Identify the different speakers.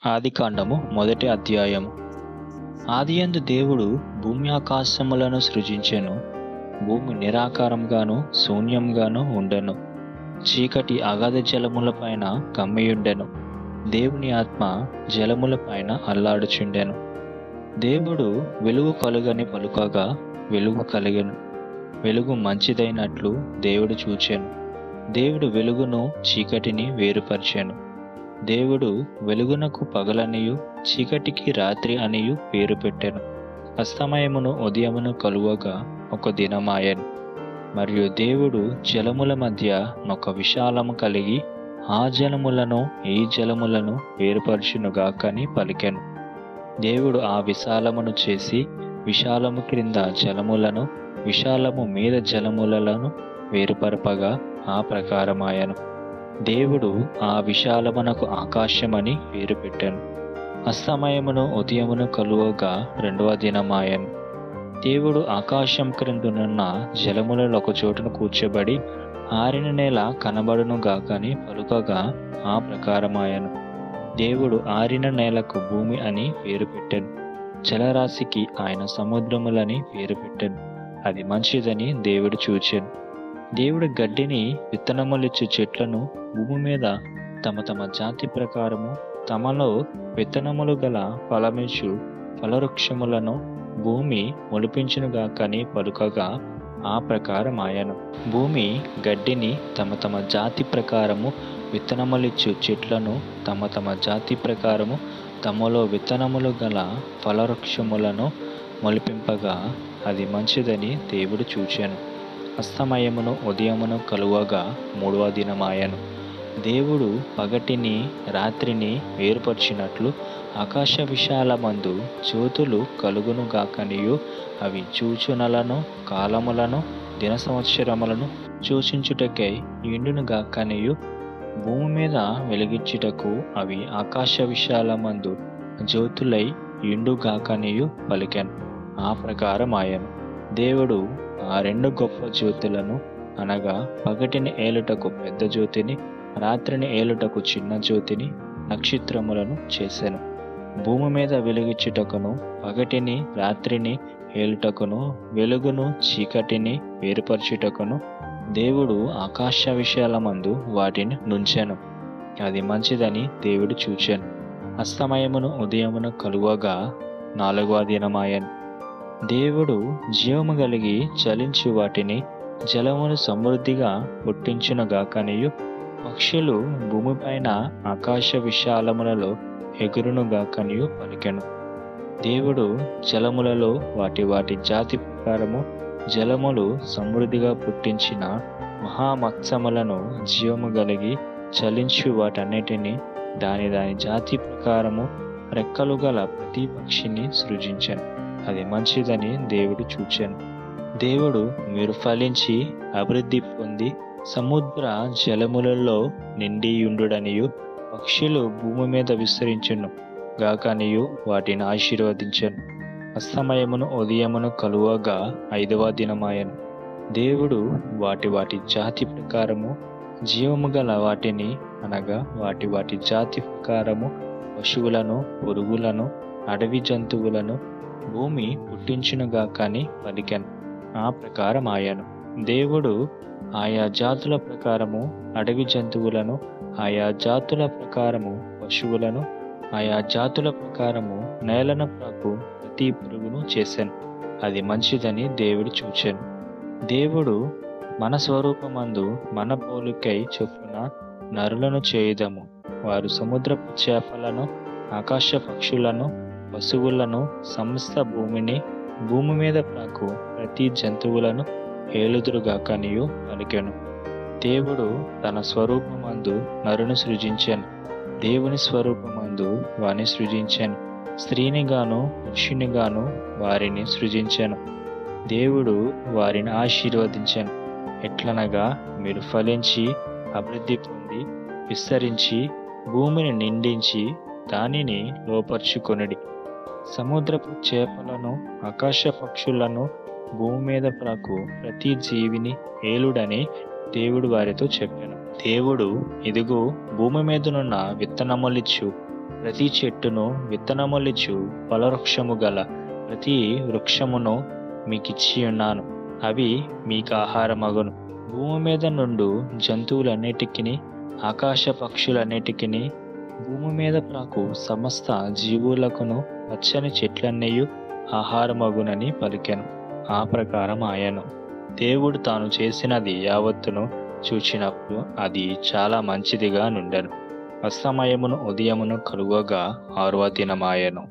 Speaker 1: ఆదికాండము మొదటి అధ్యాయము. ఆదియందు దేవుడు భూమి ఆకాశములను సృజించెను. భూమి నిరాకారంగాను శూన్యంగాను ఉండెను. చీకటి అగాధ జలములపైన కమ్మియుండెను. దేవుని ఆత్మ జలములపైన అల్లాడుచుండెను. దేవుడు వెలుగు కలుగని పలుకగా వెలుగు కలిగెను. వెలుగు మంచిదైనట్లు దేవుడు చూచెను. దేవుడు వెలుగును చీకటిని వేరుపరిచెను. దేవుడు వెలుగునకు పగలనియు చీకటికి రాత్రి అనియు పేరు పెట్టెను. అస్తమయమును ఉదయమును కలువగా ఒక దినమాయెను. మరియు దేవుడు జలముల మధ్య ఒక విశాలము కలిగి ఆ జలములను ఈ జలములను వేరుపరచునుగాకని పలికెను. దేవుడు ఆ విశాలమును చేసి విశాలము క్రింద జలములను విశాలము మీద జలములను వేరుపరపగా ఆ ప్రకారమాయెను. దేవుడు ఆ విశాలమునకు ఆకాశమని పేరు పెట్టెను. అస్తమయమును ఉదయమును కలువగా రెండవ దినమాయెను. దేవుడు ఆకాశం క్రిందనున్న జలములలో ఒక చోటును కూర్చోబడి ఆరిన నేల కనబడును గాకని పలుకగా ఆ ప్రకారమాయెను. దేవుడు ఆరిన నేలకు భూమి అని పేరు పెట్టెను. జలరాశికి ఆయన సముద్రములని పేరు పెట్టెను. అది మంచిదని దేవుడు చూచెను. దేవుడు గడ్డిని విత్తనములిచ్చు చెట్లను భూమి మీద తమ తమ జాతి ప్రకారము తమలో విత్తనములు గల ఫలమిచ్చు ఫలవృక్షములను భూమి మొలిపించునుగాకని పలుకగా ఆ ప్రకారం ఆయను. భూమి గడ్డిని తమ తమ జాతి ప్రకారము విత్తనములిచ్చు చెట్లను తమ తమ జాతి ప్రకారము తమలో విత్తనములు గల ఫలవృక్షములను మొలిపింపగా అది మంచిదని దేవుడు చూచెను. అస్తమయమును ఉదయమును కలువగా మూడవ దినమాయెను. దేవుడు పగటిని రాత్రిని వేరుపరిచినట్లు ఆకాశ విశాలమందు జ్యోతులు కలుగును గాకనియు అవి సూచనలను కాలములను దిన సంవత్సరములను సూచించుటకై ఎండును గాకనియు భూమి మీద వెలిగించుటకు అవి ఆకాశ విశాలమందు జ్యోతులై ఎండుగాకనియు పలికెను. ఆ ప్రకారం ఆయను. దేవుడు ఆ రెండు గొప్ప జ్యోతులను అనగా పగటిని ఏలుటకు పెద్ద జ్యోతిని రాత్రిని ఏలుటకు చిన్న జ్యోతిని నక్షత్రములను చేసెను. భూమి మీద వెలుగిచ్చుటకును పగటిని రాత్రిని ఏలుటకును వెలుగును చీకటిని వేరుపరచుటకును దేవుడు ఆకాశ విశాలమందు వాటిని నుంచెను. అది మంచిదని దేవుడు చూచెను. అస్తమయమును ఉదయమును కలువగా నాలుగవ దినమాయెను. దేవుడు జీవము కలిగి చలించు వాటిని జలమును సమృద్ధిగా పుట్టించునుగాకనియు పక్షులు భూమిపైన ఆకాశ విశాలములలో ఎగురునుగాకనియు పలికెను. దేవుడు జలములలో వాటి వాటి జాతి ప్రకారము జలములు సమృద్ధిగా పుట్టించిన మహామత్స్యములను జీవము కలిగి చలించు వాటన్నిటినీ దాని దాని జాతి ప్రకారము రెక్కలు గల ప్రతి పక్షిని సృజించెను. అది మంచిదని దేవుడు చూచెను. దేవుడు మీరు ఫలించి అభివృద్ధి పొంది సముద్ర జలములలో నిండియుండుడనియు పక్షులు భూమి మీద విస్తరించును గాకనియు వాటిని ఆశీర్వదించెను. అస్తమయమును ఉదయమును కలువగా ఐదవ దినమాయెను. దేవుడు వాటి వాటి జాతి ప్రకారము జీవము గల వాటిని అనగా వాటి వాటి జాతి ప్రకారము పశువులను పురుగులను అడవి జంతువులను భూమి పుట్టించునుగాకని పలికెను. ఆ ప్రకారం ఆయను. దేవుడు ఆయా జాతుల ప్రకారము అడవి జంతువులను ఆయా జాతుల ప్రకారము పశువులను ఆయా జాతుల ప్రకారము నేలను ప్రాకు ప్రతి పురుగును చేశాను. అది మంచిదని దేవుడు చూచెను. దేవుడు మన స్వరూపమందు మన పోలికై చొప్పున నరులను చేయుదము. వారు సముద్రపు చేపలను ఆకాశ పక్షులను పశువులను సమస్త భూమిని భూమి మీద ప్రాకు ప్రతి జంతువులను ఏలుదురుగాకనియు పలికెను. దేవుడు తన స్వరూపమందు నరుని సృజించెను. దేవుని స్వరూపమందు వారిని సృజించెను. స్త్రీనిగాను పురుషునిగాను వారిని సృజించెను. దేవుడు వారిని ఆశీర్వదించెను. ఎట్లనగా మీరు ఫలించి అభివృద్ధి పొంది విస్తరించి భూమిని నిండించి దానిని లోపర్చుకొనుడి. సముద్రపు చేపలను ఆకాశ పక్షులను భూమి మీద ప్రాకు ప్రతి జీవిని ఏలుడని దేవుడు వారితో చెప్పాను. దేవుడు ఇదిగో భూమి మీదనున్న విత్తనములిచ్చు ప్రతి చెట్టును విత్తనములిచ్చు ఫలవృక్షము గల ప్రతి వృక్షమును మీకిచ్చి ఉన్నాను. అవి మీకు ఆహారమగును. భూమి మీద నుండు జంతువులన్నిటికిని, ఆకాశ పక్షులన్నిటికిని, భూమి మీద ప్రాకు సమస్త జీవులకును పచ్చని చెట్లన్నయు ఆహారమగునని పలికెను. ఆ ప్రకారం ఆయను. దేవుడు తాను చేసినది యావత్తును చూచినప్పుడు అది చాలా మంచిదిగా నుండెను. అస్తమయమును ఉదయమును కలుగగా 6వ దినమాయెను.